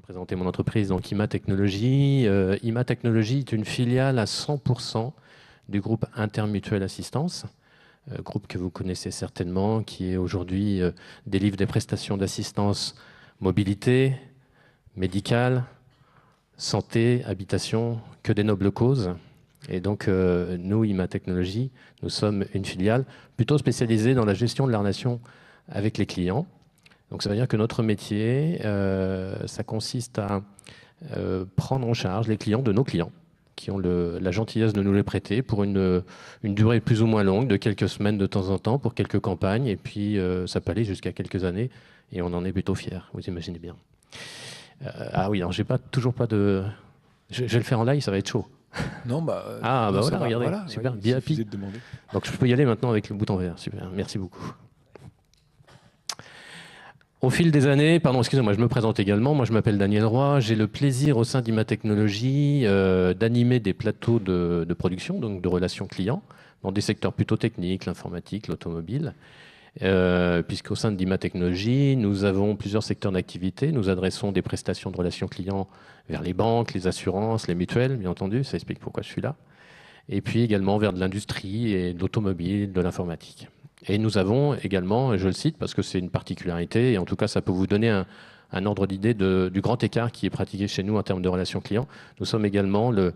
présenter mon entreprise, donc IMA Technologies. IMA Technologies est une filiale à 100% du groupe Intermutuel Assistance, groupe que vous connaissez certainement, qui est aujourd'hui délivre des prestations d'assistance mobilité, médicale, santé, habitation, que des nobles causes. Et donc, nous, IMA Technologies, nous sommes une filiale plutôt spécialisée dans la gestion de la relation avec les clients. Donc, ça veut dire que notre métier, ça consiste à prendre en charge les clients de nos clients, qui ont la gentillesse de nous les prêter pour une durée plus ou moins longue, de quelques semaines de temps en temps, pour quelques campagnes. Et puis, ça peut aller jusqu'à quelques années. Et on en est plutôt fiers, vous imaginez bien. Ah oui, alors toujours pas de... Je vais le faire en live, ça va être chaud. Non, bah voilà, regardez, voilà, super, oui, Be Happy. de demander. Donc je peux y aller maintenant avec le bouton vert, super, merci beaucoup. Au fil des années, pardon, excusez-moi, je me présente également, moi je m'appelle Daniel Roy, j'ai le plaisir au sein d'IMA Technologies d'animer des plateaux de production, donc de relations clients, dans des secteurs plutôt techniques, l'informatique, l'automobile. Puisqu'au sein d'IMA Technologies, nous avons plusieurs secteurs d'activité. Nous adressons des prestations de relations clients vers les banques, les assurances, les mutuelles, bien entendu, ça explique pourquoi je suis là. Et puis également vers de l'industrie et de l'automobile, de l'informatique. Et nous avons également, et je le cite parce que c'est une particularité, et en tout cas ça peut vous donner un ordre d'idée du grand écart qui est pratiqué chez nous en termes de relations clients. Nous sommes également le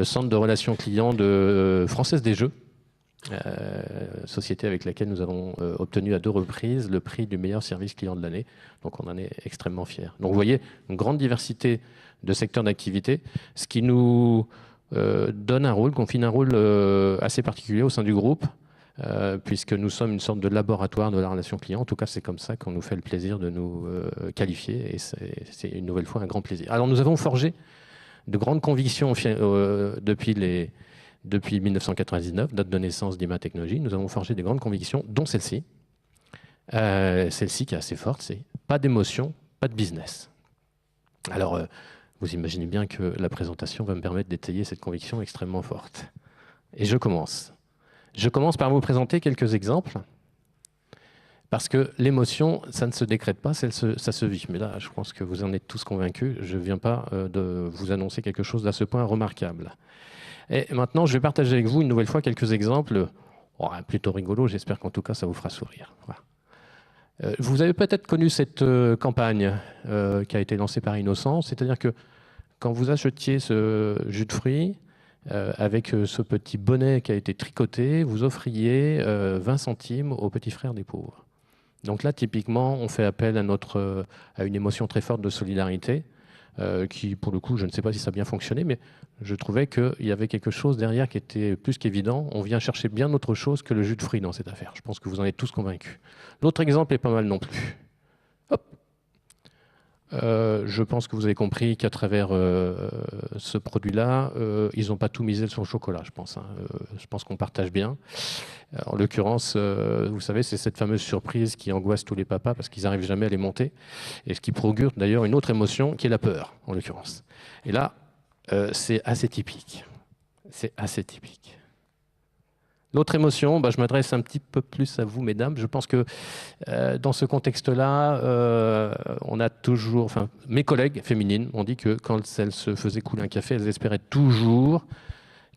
centre de relations clients de Française des Jeux, société avec laquelle nous avons obtenu à 2 reprises le prix du meilleur service client de l'année. Donc on en est extrêmement fiers. Donc vous voyez, une grande diversité de secteurs d'activité, ce qui nous donne un rôle, confine un rôle assez particulier au sein du groupe, puisque nous sommes une sorte de laboratoire de la relation client. En tout cas, c'est comme ça qu'on nous fait le plaisir de nous qualifier, et c'est une nouvelle fois un grand plaisir. Alors nous avons forgé de grandes convictions depuis 1999, date de naissance d'IMA Technologies, nous avons forgé des grandes convictions, dont celle-ci. Celle-ci qui est assez forte, c'est pas d'émotion, pas de business. Alors, vous imaginez bien que la présentation va me permettre d'étayer cette conviction extrêmement forte. Et je commence. Je commence par vous présenter quelques exemples, parce que l'émotion, ça ne se décrète pas, ça se vit. Mais là, je pense que vous en êtes tous convaincus, je ne viens pas de vous annoncer quelque chose à ce point remarquable. Et maintenant, je vais partager avec vous une nouvelle fois quelques exemples plutôt rigolos. J'espère qu'en tout cas, ça vous fera sourire. Voilà. Vous avez peut-être connu cette campagne qui a été lancée par Innocence. C'est-à-dire que quand vous achetiez ce jus de fruits, avec ce petit bonnet qui a été tricoté, vous offriez 20 centimes aux petits frères des pauvres. Donc là, typiquement, on fait appel à une émotion très forte de solidarité. Qui, pour le coup, je ne sais pas si ça a bien fonctionné, mais je trouvais qu'il y avait quelque chose derrière qui était plus qu'évident. On vient chercher bien autre chose que le jus de fruits dans cette affaire. Je pense que vous en êtes tous convaincus. L'autre exemple est pas mal non plus. Hop. Je pense que vous avez compris qu'à travers ce produit-là, ils n'ont pas tout misé sur le chocolat, je pense. Je pense qu'on partage bien. En l'occurrence, vous savez, c'est cette fameuse surprise qui angoisse tous les papas parce qu'ils n'arrivent jamais à les monter. Et ce qui procure d'ailleurs une autre émotion qui est la peur, en l'occurrence. Et là, c'est assez typique. C'est assez typique. L'autre émotion, je m'adresse un petit peu plus à vous, mesdames. Je pense que dans ce contexte-là, on a toujours... Enfin, mes collègues féminines m'ont dit que quand elles se faisaient couler un café, elles espéraient toujours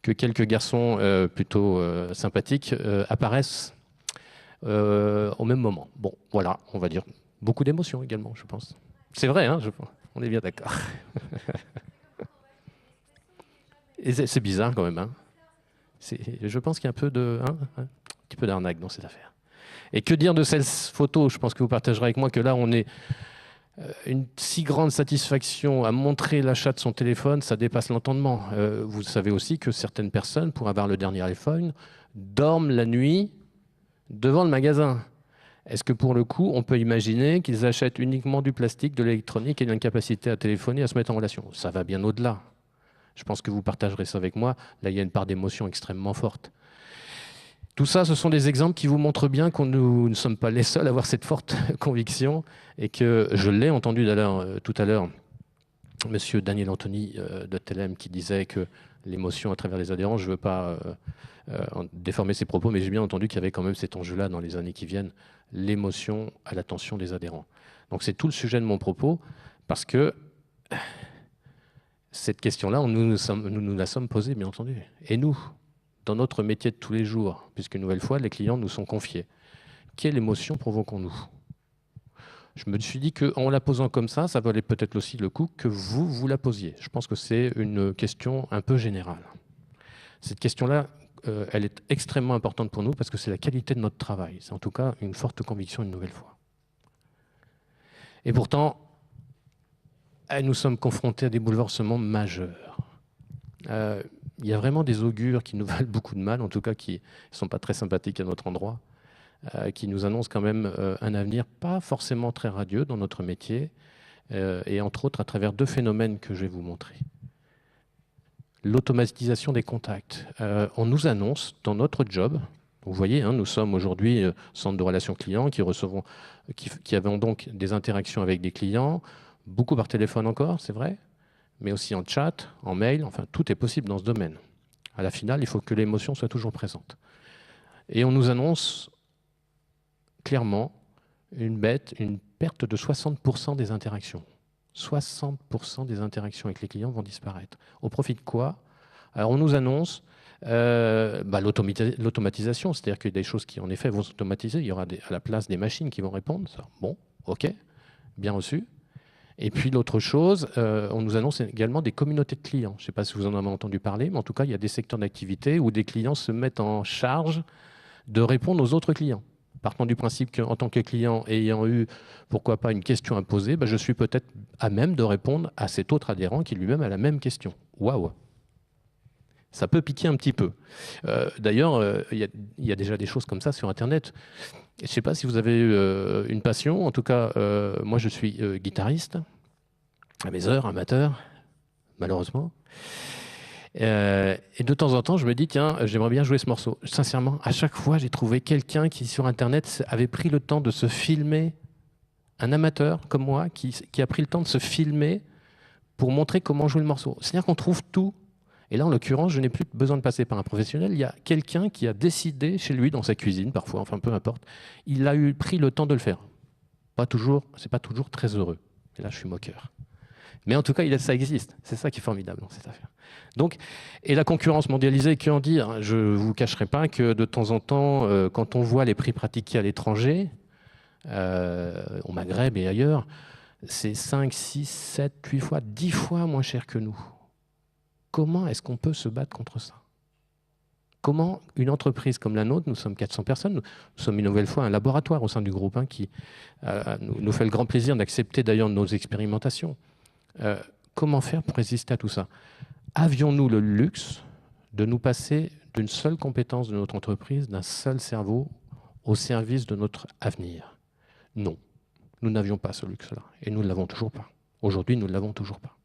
que quelques garçons plutôt sympathiques apparaissent au même moment. Bon, voilà, on va dire beaucoup d'émotions également, je pense. C'est vrai, hein, on est bien d'accord. Et c'est bizarre quand même, hein. Je pense qu'il y a un petit peu d'arnaque dans cette affaire. Et que dire de cette photo? Je pense que vous partagerez avec moi que là, on est une si grande satisfaction à montrer l'achat de son téléphone, ça dépasse l'entendement. Vous savez aussi que certaines personnes, pour avoir le dernier iPhone, dorment la nuit devant le magasin. Est-ce que pour le coup, on peut imaginer qu'ils achètent uniquement du plastique, de l'électronique et de l'incapacité à téléphoner, à se mettre en relation? Ça va bien au-delà. Je pense que vous partagerez ça avec moi. Là, il y a une part d'émotion extrêmement forte. Tout ça, ce sont des exemples qui vous montrent bien que nous ne sommes pas les seuls à avoir cette forte conviction et que je l'ai entendu tout à l'heure, monsieur Daniel Anthony de Telem qui disait que l'émotion à travers les adhérents, je ne veux pas déformer ses propos, mais j'ai bien entendu qu'il y avait quand même cet enjeu-là dans les années qui viennent, l'émotion à l'attention des adhérents. Donc c'est tout le sujet de mon propos, parce que Cette question-là, nous la sommes posée, bien entendu. Et nous, dans notre métier de tous les jours, puisque une nouvelle fois, les clients nous sont confiés, quelle émotion provoquons-nous? Je me suis dit qu'en la posant comme ça valait peut-être aussi le coup que vous la posiez. Je pense que c'est une question un peu générale. Cette question-là, elle est extrêmement importante pour nous parce que c'est la qualité de notre travail. C'est en tout cas une forte conviction une nouvelle fois. Et pourtant, nous sommes confrontés à des bouleversements majeurs. Il y a vraiment des augures qui nous valent beaucoup de mal, en tout cas qui ne sont pas très sympathiques à notre endroit, qui nous annoncent quand même un avenir pas forcément très radieux dans notre métier, et entre autres à travers deux phénomènes que je vais vous montrer. L'automatisation des contacts. On nous annonce dans notre job, vous voyez, hein, nous sommes aujourd'hui centre de relations clients qui avons donc des interactions avec des clients, beaucoup par téléphone encore, c'est vrai, mais aussi en chat, en mail, enfin tout est possible dans ce domaine. À la finale, il faut que l'émotion soit toujours présente. Et on nous annonce clairement une perte de 60% des interactions. 60% des interactions avec les clients vont disparaître. Au profit de quoi? Alors on nous annonce l'automatisation, c'est-à-dire que des choses qui en effet vont s'automatiser, il y aura à la place des machines qui vont répondre. Ça. Bon, ok, bien reçu. Et puis l'autre chose, on nous annonce également des communautés de clients. Je ne sais pas si vous en avez entendu parler, mais en tout cas, il y a des secteurs d'activité où des clients se mettent en charge de répondre aux autres clients. Partant du principe qu'en tant que client ayant eu, pourquoi pas, une question à poser, je suis peut-être à même de répondre à cet autre adhérent qui lui-même a la même question. Waouh! Ça peut piquer un petit peu. D'ailleurs, il y a déjà des choses comme ça sur Internet. Je ne sais pas si vous avez une passion. En tout cas, moi, je suis guitariste, à mes heures, amateur, malheureusement. Et de temps en temps, je me dis, tiens, j'aimerais bien jouer ce morceau. Sincèrement, à chaque fois, j'ai trouvé quelqu'un qui, sur Internet, avait pris le temps de se filmer, un amateur comme moi, qui a pris le temps de se filmer pour montrer comment jouer le morceau. C'est-à-dire qu'on trouve tout. Et là, en l'occurrence, je n'ai plus besoin de passer par un professionnel. Il y a quelqu'un qui a décidé, chez lui, dans sa cuisine, parfois, enfin peu importe, il a pris le temps de le faire. C'est pas toujours très heureux. Et là, je suis moqueur. Mais en tout cas, ça existe. C'est ça qui est formidable dans cette affaire. Donc, et la concurrence mondialisée, que en dire? Je ne vous cacherai pas que de temps en temps, quand on voit les prix pratiqués à l'étranger, au Maghreb et ailleurs, c'est 5, 6, 7, 8 fois, 10 fois moins cher que nous. Comment est-ce qu'on peut se battre contre ça? Comment une entreprise comme la nôtre, nous sommes 400 personnes, nous sommes une nouvelle fois un laboratoire au sein du groupe qui nous fait le grand plaisir d'accepter d'ailleurs nos expérimentations. Comment faire pour résister à tout ça? Avions-nous le luxe de nous passer d'une seule compétence de notre entreprise, d'un seul cerveau, au service de notre avenir? Non, nous n'avions pas ce luxe-là, et nous ne l'avons toujours pas. Aujourd'hui, nous ne l'avons toujours pas.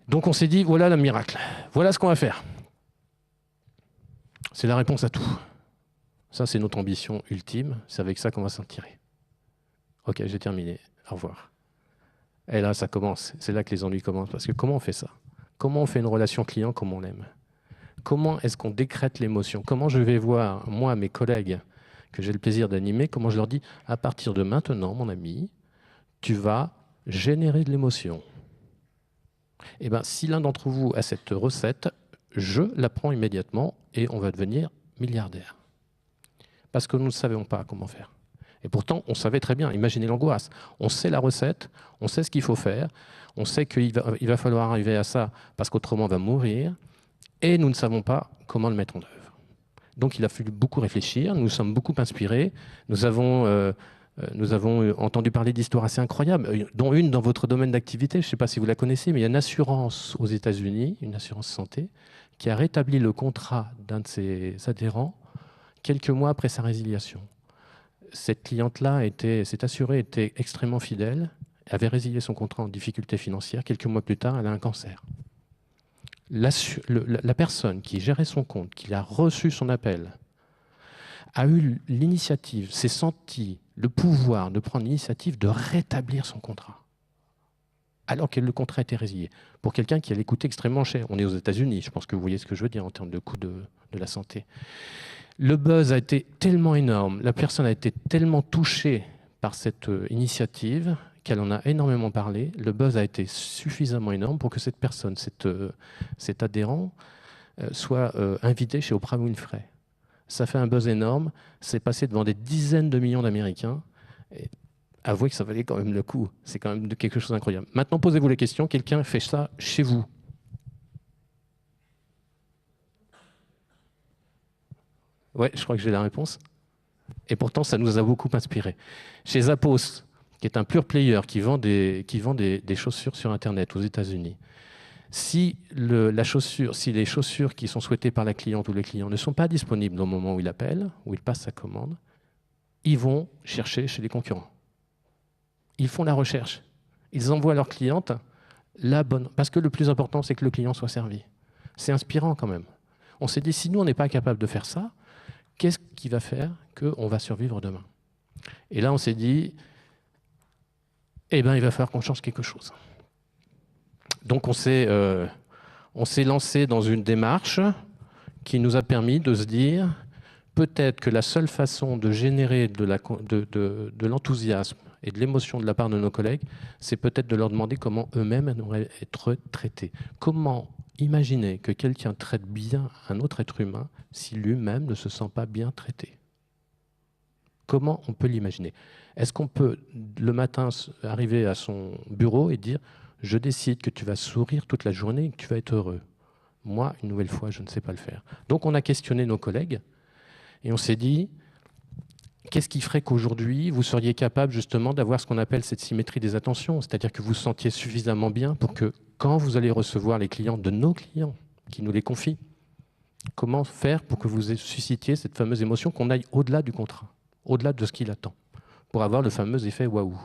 Donc on s'est dit, voilà le miracle, voilà ce qu'on va faire. C'est la réponse à tout. Ça, c'est notre ambition ultime, c'est avec ça qu'on va s'en tirer. Ok, j'ai terminé, au revoir. Et là, ça commence, c'est là que les ennuis commencent, parce que comment on fait ça? Comment on fait une relation client comme on l'aime? Comment est-ce qu'on décrète l'émotion? Comment je vais voir, moi, mes collègues que j'ai le plaisir d'animer, comment je leur dis, à partir de maintenant, mon ami, tu vas générer de l'émotion. Eh bien, si l'un d'entre vous a cette recette, je l'apprends immédiatement et on va devenir milliardaire. Parce que nous ne savions pas comment faire. Et pourtant, on savait très bien, imaginez l'angoisse. On sait la recette, on sait ce qu'il faut faire, on sait qu'il va falloir arriver à ça parce qu'autrement on va mourir, et nous ne savons pas comment le mettre en œuvre. Donc il a fallu beaucoup réfléchir, nous nous sommes beaucoup inspirés, nous avons entendu parler d'histoires assez incroyables, dont une dans votre domaine d'activité, je ne sais pas si vous la connaissez, mais il y a une assurance aux États-Unis, une assurance santé, qui a rétabli le contrat d'un de ses adhérents quelques mois après sa résiliation. Cette cliente-là, cette assurée était extrêmement fidèle, avait résilié son contrat en difficulté financière. Quelques mois plus tard, elle a un cancer. La personne qui gérait son compte, qui a reçu son appel, a eu l'initiative, s'est senti le pouvoir de prendre l'initiative de rétablir son contrat, alors que le contrat était résilié, pour quelqu'un qui allait coûter extrêmement cher. On est aux États-Unis, je pense que vous voyez ce que je veux dire en termes de coût de la santé. Le buzz a été tellement énorme, la personne a été tellement touchée par cette initiative qu'elle en a énormément parlé. Le buzz a été suffisamment énorme pour que cette personne, cet adhérent, soit invité chez Oprah Winfrey. Ça fait un buzz énorme, c'est passé devant des dizaines de millions d'Américains. Avouez que ça valait quand même le coup. C'est quand même quelque chose d'incroyable. Maintenant, posez-vous la question, quelqu'un fait ça chez vous? Ouais, je crois que j'ai la réponse. Et pourtant, ça nous a beaucoup inspiré. Chez Zappos, qui est un pure player qui vend des chaussures sur Internet aux États-Unis, si les chaussures qui sont souhaitées par la cliente ou les clients ne sont pas disponibles au moment où il appelle, où il passe sa commande, ils vont chercher chez les concurrents. Ils font la recherche. Ils envoient à leur cliente la bonne. Parce que le plus important, c'est que le client soit servi. C'est inspirant quand même. On s'est dit, si nous, on n'est pas capable de faire ça, qu'est-ce qui va faire qu'on va survivre demain? Et là, on s'est dit, eh ben, il va falloir qu'on change quelque chose. Donc, on s'est lancé dans une démarche qui nous a permis de se dire, peut-être que la seule façon de générer de l'enthousiasme et de l'émotion de la part de nos collègues, c'est peut-être de leur demander comment eux-mêmes aimeraient être traités. Comment imaginer que quelqu'un traite bien un autre être humain si lui-même ne se sent pas bien traité? Comment on peut l'imaginer? Est-ce qu'on peut, le matin, arriver à son bureau et dire « Je décide que tu vas sourire toute la journée et que tu vas être heureux ». Moi, une nouvelle fois, je ne sais pas le faire. Donc, on a questionné nos collègues et on s'est dit « Qu'est-ce qui ferait qu'aujourd'hui, vous seriez capable justement d'avoir ce qu'on appelle cette symétrie des attentions ?» C'est-à-dire que vous vous sentiez suffisamment bien pour que, quand vous allez recevoir les clients de nos clients, qui nous les confient, comment faire pour que vous suscitiez cette fameuse émotion, qu'on aille au-delà du contrat, au-delà de ce qu'il attend, pour avoir le fameux effet waouh.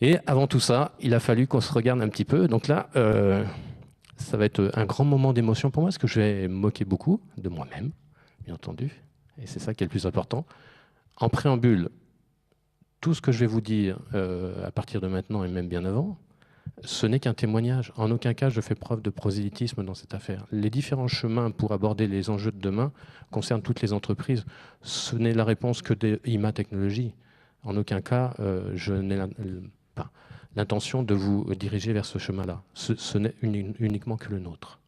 Et avant tout ça, il a fallu qu'on se regarde un petit peu. Donc là, ça va être un grand moment d'émotion pour moi, parce que je vais me moquer beaucoup de moi-même, bien entendu. Et c'est ça qui est le plus important. En préambule, tout ce que je vais vous dire à partir de maintenant et même bien avant, ce n'est qu'un témoignage. En aucun cas, je fais preuve de prosélytisme dans cette affaire. Les différents chemins pour aborder les enjeux de demain concernent toutes les entreprises. Ce n'est la réponse que des IMA Technologies. En aucun cas, je n'ai pas l'intention de vous diriger vers ce chemin-là. Ce n'est uniquement que le nôtre.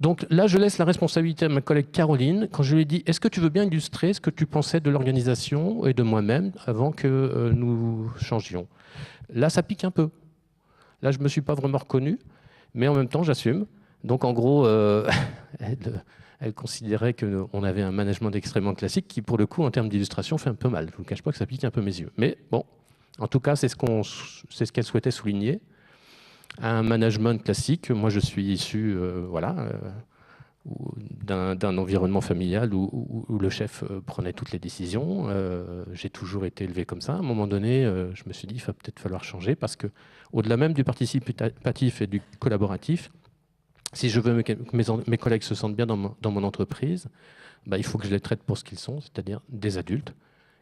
Donc là, je laisse la responsabilité à ma collègue Caroline. Quand je lui ai dit « Est-ce que tu veux bien illustrer ce que tu pensais de l'organisation et de moi-même avant que nous changions ?» Là, ça pique un peu. Là, je ne me suis pas vraiment reconnu, mais en même temps, j'assume. Donc, en gros, elle considérait qu'on avait un management extrêmement classique qui, pour le coup, en termes d'illustration, fait un peu mal. Je ne vous cache pas que ça pique un peu mes yeux. Mais bon, en tout cas, c'est ce qu'elle souhaitait souligner. Un management classique, moi, je suis issu d'un environnement familial où le chef prenait toutes les décisions. J'ai toujours été élevé comme ça. À un moment donné, je me suis dit, il va peut-être falloir changer parce que, au-delà même du participatif et du collaboratif, si je veux que mes collègues se sentent bien dans mon entreprise, il faut que je les traite pour ce qu'ils sont, c'est-à-dire des adultes.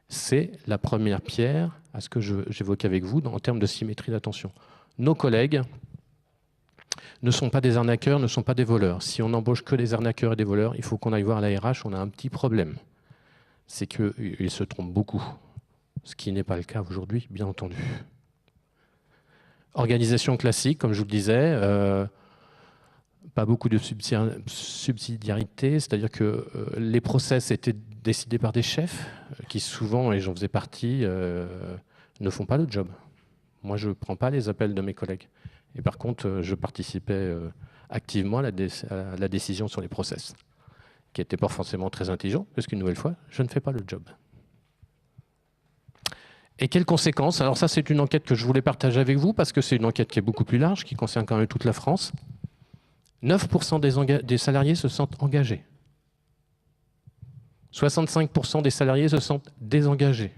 C'est la première pierre à ce que j'évoquais avec vous en termes de symétrie d'attention. Nos collègues ne sont pas des arnaqueurs, ne sont pas des voleurs. Si on n'embauche que des arnaqueurs et des voleurs, il faut qu'on aille voir la RH, on a un petit problème. C'est qu'ils se trompent beaucoup, ce qui n'est pas le cas aujourd'hui, bien entendu. Organisation classique, comme je vous le disais, pas beaucoup de subsidiarité, c'est-à-dire que les process étaient décidés par des chefs qui souvent, et j'en faisais partie, ne font pas le job. Moi, je ne prends pas les appels de mes collègues. Et par contre, je participais activement à la décision sur les process, qui n'était pas forcément très intelligent, parce qu'une nouvelle fois, je ne fais pas le job. Et quelles conséquences? Alors ça, c'est une enquête que je voulais partager avec vous, parce que c'est une enquête qui est beaucoup plus large, qui concerne quand même toute la France. 9% des salariés se sentent engagés. 65% des salariés se sentent désengagés.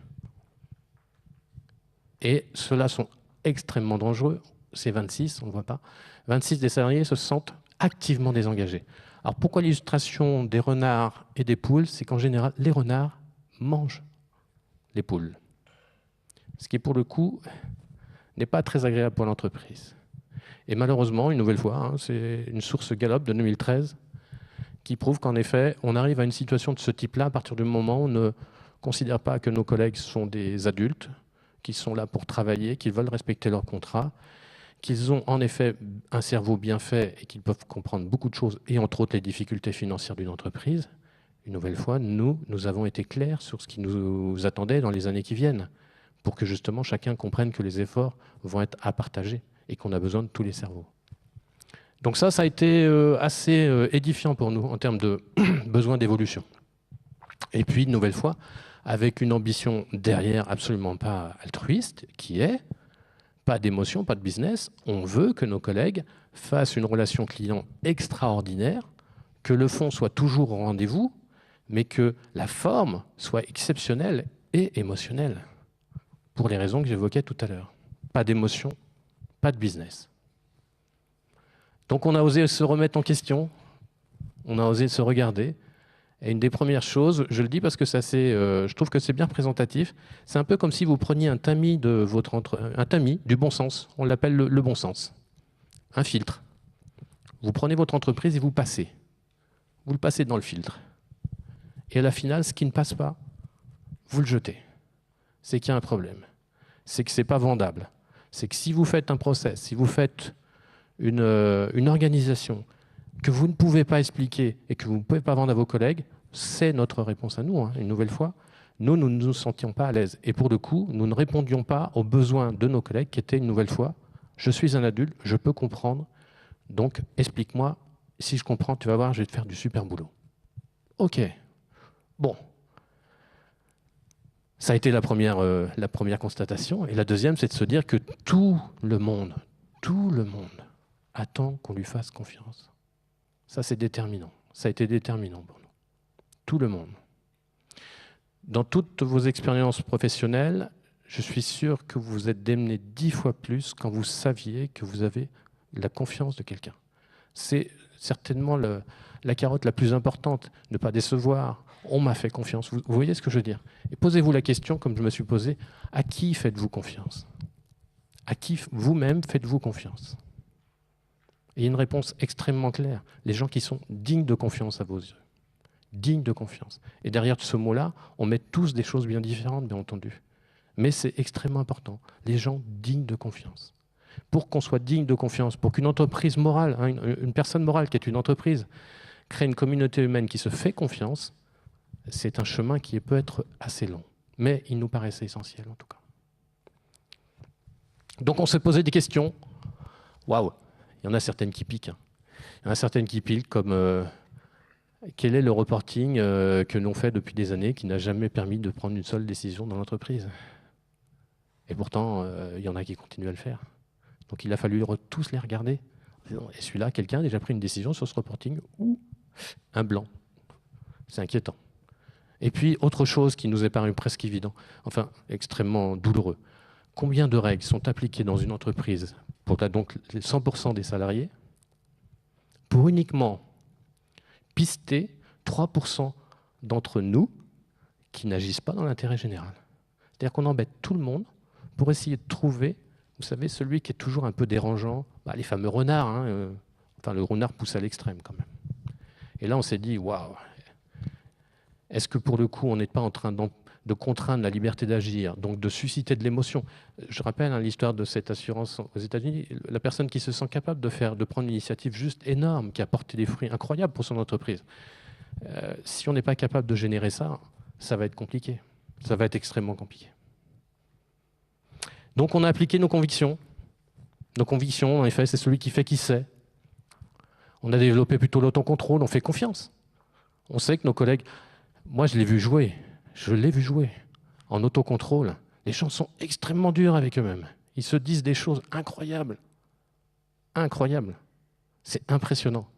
Et ceux-là sont extrêmement dangereux. C'est 26, on ne voit pas. 26 des salariés se sentent activement désengagés. Alors pourquoi l'illustration des renards et des poules? C'est qu'en général, les renards mangent les poules. Ce qui, pour le coup, n'est pas très agréable pour l'entreprise. Et malheureusement, une nouvelle fois, c'est une source Gallup de 2013 qui prouve qu'en effet, on arrive à une situation de ce type-là à partir du moment où on ne considère pas que nos collègues sont des adultes, qu'ils sont là pour travailler, qu'ils veulent respecter leur contrat, qu'ils ont en effet un cerveau bien fait et qu'ils peuvent comprendre beaucoup de choses, et entre autres les difficultés financières d'une entreprise. Une nouvelle fois, nous avons été clairs sur ce qui nous attendait dans les années qui viennent, pour que justement chacun comprenne que les efforts vont être à partager et qu'on a besoin de tous les cerveaux. Donc ça a été assez édifiant pour nous en termes de besoin d'évolution. Et puis, une nouvelle fois, avec une ambition derrière absolument pas altruiste, qui est pas d'émotion, pas de business. On veut que nos collègues fassent une relation client extraordinaire, que le fond soit toujours au rendez-vous, mais que la forme soit exceptionnelle et émotionnelle, pour les raisons que j'évoquais tout à l'heure. Pas d'émotion, pas de business. Donc on a osé se remettre en question, on a osé se regarder. Et une des premières choses, je le dis parce que je trouve que c'est bien représentatif, c'est un peu comme si vous preniez un tamis un tamis du bon sens, on l'appelle le bon sens, un filtre. Vous prenez votre entreprise et vous le passez dans le filtre. Et à la finale, ce qui ne passe pas, vous le jetez. C'est qu'il y a un problème, c'est que ce n'est pas vendable, c'est que si vous faites un process, si vous faites une organisation que vous ne pouvez pas expliquer et que vous ne pouvez pas vendre à vos collègues, c'est notre réponse à nous, hein, une nouvelle fois. Nous ne nous sentions pas à l'aise. Et pour le coup, nous ne répondions pas aux besoins de nos collègues qui étaient, une nouvelle fois, je suis un adulte, je peux comprendre, donc explique-moi, si je comprends, tu vas voir, je vais te faire du super boulot. Ok, bon. Ça a été la première constatation. Et la deuxième, c'est de se dire que tout le monde attend qu'on lui fasse confiance. Ça, c'est déterminant. Ça a été déterminant pour nous. Tout le monde. Dans toutes vos expériences professionnelles, je suis sûr que vous vous êtes démené 10 fois plus quand vous saviez que vous avez la confiance de quelqu'un. C'est certainement la carotte la plus importante. Ne pas décevoir. On m'a fait confiance. Vous voyez ce que je veux dire? Et posez-vous la question, comme je me suis posé, à qui faites-vous confiance? À qui vous-même faites-vous confiance? Et une réponse extrêmement claire. Les gens qui sont dignes de confiance à vos yeux. Dignes de confiance. Et derrière ce mot-là, on met tous des choses bien différentes, bien entendu. Mais c'est extrêmement important. Les gens dignes de confiance. Pour qu'on soit digne de confiance, pour qu'une entreprise morale, hein, une personne morale qui est une entreprise, crée une communauté humaine qui se fait confiance, c'est un chemin qui peut être assez long. Mais il nous paraissait essentiel, en tout cas. Donc on s'est posé des questions. Waouh! Il y en a certaines qui piquent. Il y en a certaines qui piquent, comme quel est le reporting que l'on fait depuis des années qui n'a jamais permis de prendre une seule décision dans l'entreprise. Et pourtant, il y en a qui continuent à le faire. Donc il a fallu tous les regarder. Et celui-là, quelqu'un a déjà pris une décision sur ce reporting ou un blanc. C'est inquiétant. Et puis, autre chose qui nous est paru presque évident, enfin extrêmement douloureux. Combien de règles sont appliquées dans une entreprise pour donc 100% des salariés pour uniquement pister 3% d'entre nous qui n'agissent pas dans l'intérêt général? C'est-à-dire qu'on embête tout le monde pour essayer de trouver, vous savez, celui qui est toujours un peu dérangeant, les fameux renards, hein, enfin le renard pousse à l'extrême quand même. Et là on s'est dit, waouh, est-ce que pour le coup on n'est pas en train de contraindre la liberté d'agir, donc de susciter de l'émotion? Je rappelle l'histoire de cette assurance aux États-Unis, la personne qui se sent capable de prendre une initiative juste énorme, qui a porté des fruits incroyables pour son entreprise. Si on n'est pas capable de générer ça, ça va être compliqué. Ça va être extrêmement compliqué. Donc on a appliqué nos convictions. Nos convictions, en effet, c'est celui qui fait qui sait. On a développé plutôt l'autocontrôle, on fait confiance. On sait que nos collègues... Moi, je l'ai vu jouer en autocontrôle. Les gens sont extrêmement durs avec eux-mêmes. Ils se disent des choses incroyables. Incroyables. C'est impressionnant.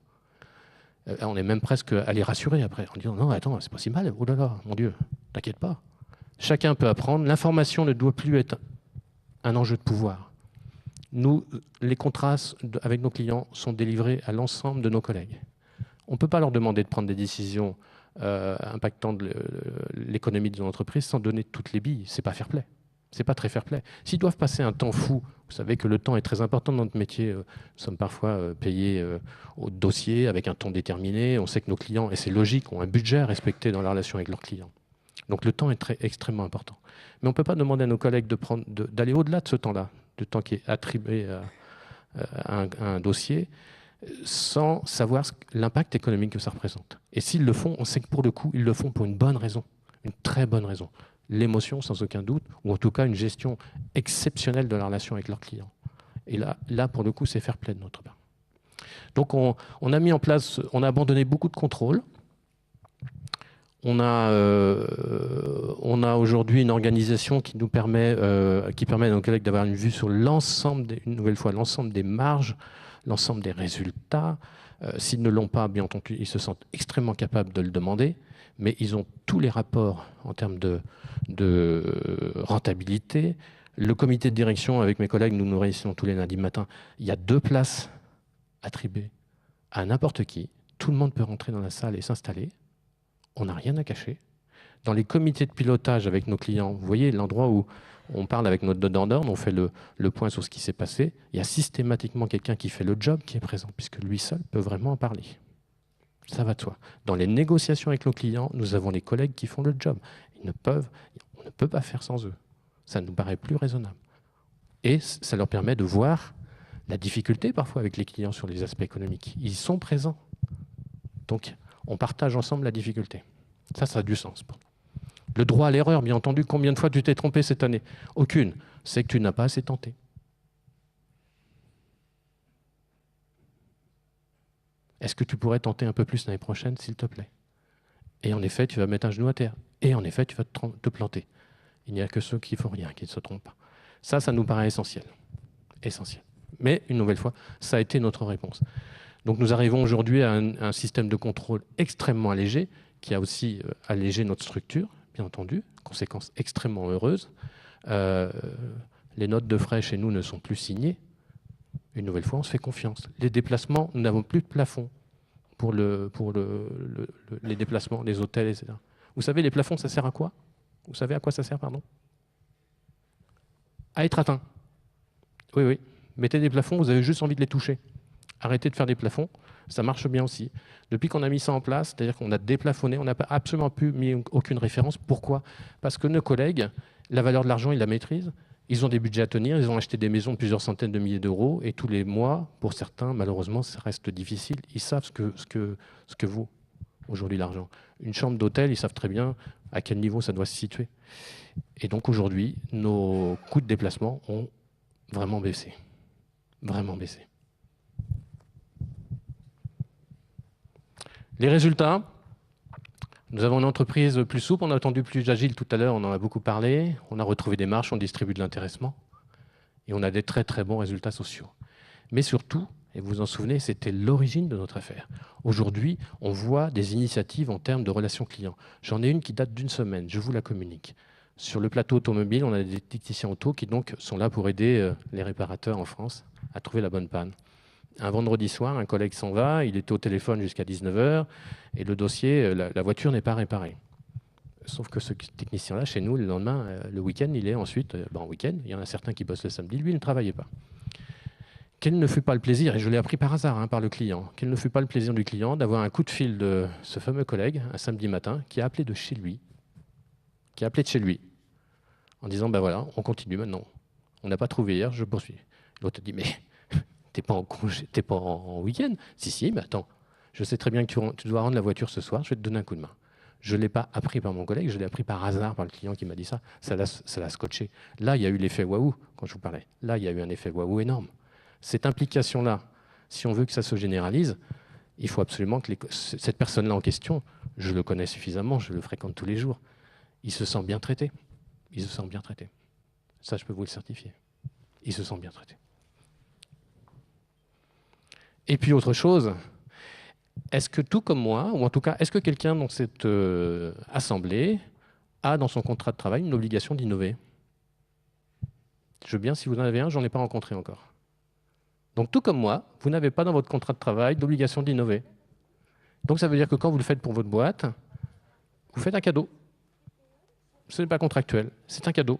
On est même presque à les rassurer après, en disant « Non, attends, c'est pas si mal. Oh là là, mon Dieu, t'inquiète pas. » Chacun peut apprendre. L'information ne doit plus être un enjeu de pouvoir. Nous, les contrats avec nos clients sont délivrés à l'ensemble de nos collègues. On ne peut pas leur demander de prendre des décisions impactant l'économie de nos entreprises sans donner toutes les billes. C'est pas fair play. C'est pas très fair play. S'ils doivent passer un temps fou, vous savez que le temps est très important dans notre métier. Nous sommes parfois payés au dossier avec un temps déterminé. On sait que nos clients, et c'est logique, ont un budget à respecter dans la relation avec leurs clients. Donc le temps est extrêmement important. Mais on ne peut pas demander à nos collègues d'aller au-delà de ce temps-là, du temps qui est attribué à un dossier, sans savoir l'impact économique que ça représente. Et s'ils le font, on sait que pour le coup, ils le font pour une bonne raison, une très bonne raison. L'émotion, sans aucun doute, ou en tout cas une gestion exceptionnelle de la relation avec leurs clients. Et là pour le coup, c'est fair play de notre part. Donc on a mis en place, on a abandonné beaucoup de contrôles. On a aujourd'hui une organisation qui permet à nos collègues d'avoir une vue sur l'ensemble, une nouvelle fois, l'ensemble des marges, l'ensemble des résultats. S'ils ne l'ont pas, bien entendu, ils se sentent extrêmement capables de le demander, mais ils ont tous les rapports en termes de rentabilité. Le comité de direction, avec mes collègues, nous nous réunissons tous les lundis matin. Il y a 2 places attribuées à n'importe qui. Tout le monde peut rentrer dans la salle et s'installer. On n'a rien à cacher. Dans les comités de pilotage avec nos clients, vous voyez l'endroit où on parle avec notre donneur d'ordre, on fait le point sur ce qui s'est passé. Il y a systématiquement quelqu'un qui fait le job qui est présent, puisque lui seul peut vraiment en parler. Ça va de soi. Dans les négociations avec nos clients, nous avons les collègues qui font le job. On ne peut pas faire sans eux. Ça nous paraît plus raisonnable. Et ça leur permet de voir la difficulté parfois avec les clients sur les aspects économiques. Ils sont présents. Donc, on partage ensemble la difficulté. Ça a du sens. Le droit à l'erreur, bien entendu. Combien de fois tu t'es trompé cette année? Aucune. C'est que tu n'as pas assez tenté. Est-ce que tu pourrais tenter un peu plus l'année prochaine, s'il te plaît? Et en effet, tu vas mettre un genou à terre. Et en effet, tu vas te planter. Il n'y a que ceux qui ne font rien, qui ne se trompent pas. Ça nous paraît essentiel. Essentiel. Mais, une nouvelle fois, ça a été notre réponse. Donc nous arrivons aujourd'hui à un système de contrôle extrêmement allégé, qui a aussi allégé notre structure, bien entendu, conséquence extrêmement heureuse. Les notes de frais chez nous ne sont plus signées. Une nouvelle fois, on se fait confiance. Les déplacements, nous n'avons plus de plafond pour les déplacements, les hôtels, etc. Vous savez, les plafonds, ça sert à quoi? Vous savez à quoi ça sert, pardon? À être atteint. Oui, oui. Mettez des plafonds, vous avez juste envie de les toucher. Arrêtez de faire des plafonds, ça marche bien aussi. Depuis qu'on a mis ça en place, c'est-à-dire qu'on a déplafonné, on n'a absolument plus mis aucune référence. Pourquoi? Parce que nos collègues, la valeur de l'argent, ils la maîtrisent. Ils ont des budgets à tenir, ils ont acheté des maisons de plusieurs centaines de milliers d'euros, et tous les mois, pour certains, malheureusement, ça reste difficile. Ils savent ce que vaut aujourd'hui l'argent. Une chambre d'hôtel, ils savent très bien à quel niveau ça doit se situer. Et donc aujourd'hui, nos coûts de déplacement ont vraiment baissé. Vraiment baissé. Les résultats, nous avons une entreprise plus souple, on a entendu plus agile tout à l'heure, on en a beaucoup parlé, on a retrouvé des marges, on distribue de l'intéressement et on a des très très bons résultats sociaux. Mais surtout, et vous vous en souvenez, c'était l'origine de notre affaire. Aujourd'hui, on voit des initiatives en termes de relations clients. J'en ai une qui date d'une semaine, je vous la communique. Sur le plateau automobile, on a des techniciens auto qui donc sont là pour aider les réparateurs en France à trouver la bonne panne. Un vendredi soir, un collègue s'en va, il était au téléphone jusqu'à 19h, et le dossier, la voiture n'est pas réparée. Sauf que ce technicien-là, chez nous, le lendemain, le week-end, il est ensuite en week-end. Il y en a certains qui bossent le samedi, lui, il ne travaillait pas. Quel ne fut pas le plaisir, et je l'ai appris par hasard par le client, quel ne fut pas le plaisir du client d'avoir un coup de fil de ce fameux collègue, un samedi matin, qui a appelé de chez lui, en disant, ben voilà, on continue maintenant. On n'a pas trouvé hier, je poursuis. L'autre dit, mais... T'es pas en congé, t'es pas en week-end? Si, mais attends, je sais très bien que tu dois rendre la voiture ce soir, je vais te donner un coup de main. Je ne l'ai pas appris par mon collègue, je l'ai appris par hasard par le client qui m'a dit ça. Ça l'a scotché. Là, il y a eu l'effet waouh quand je vous parlais. Là, il y a eu un effet waouh énorme. Cette implication-là, si on veut que ça se généralise, il faut absolument que cette personne-là en question, je le connais suffisamment, je le fréquente tous les jours, il se sent bien traité. Il se sent bien traité. Ça, je peux vous le certifier. Il se sent bien traité. Et puis autre chose, est-ce que tout comme moi, ou en tout cas, est-ce que quelqu'un dans cette assemblée a dans son contrat de travail une obligation d'innover? Je veux bien, si vous en avez un, j'en ai pas rencontré encore. Donc tout comme moi, vous n'avez pas dans votre contrat de travail d'obligation d'innover. Donc ça veut dire que quand vous le faites pour votre boîte, vous faites un cadeau. Ce n'est pas contractuel, c'est un cadeau.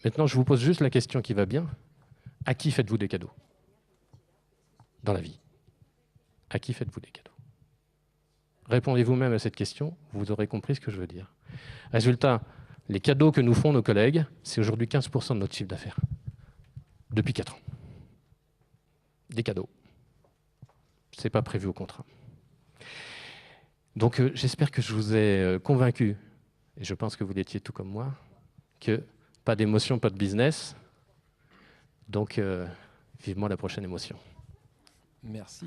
Maintenant, je vous pose juste la question qui va bien. À qui faites-vous des cadeaux dans la vie? À qui faites-vous des cadeaux? Répondez vous-même à cette question, vous aurez compris ce que je veux dire. Résultat, les cadeaux que nous font nos collègues, c'est aujourd'hui 15% de notre chiffre d'affaires. Depuis 4 ans. Des cadeaux. Ce n'est pas prévu au contrat. Donc j'espère que je vous ai convaincu, et je pense que vous l'étiez tout comme moi, que pas d'émotion, pas de business. Donc vivement la prochaine émotion. Merci.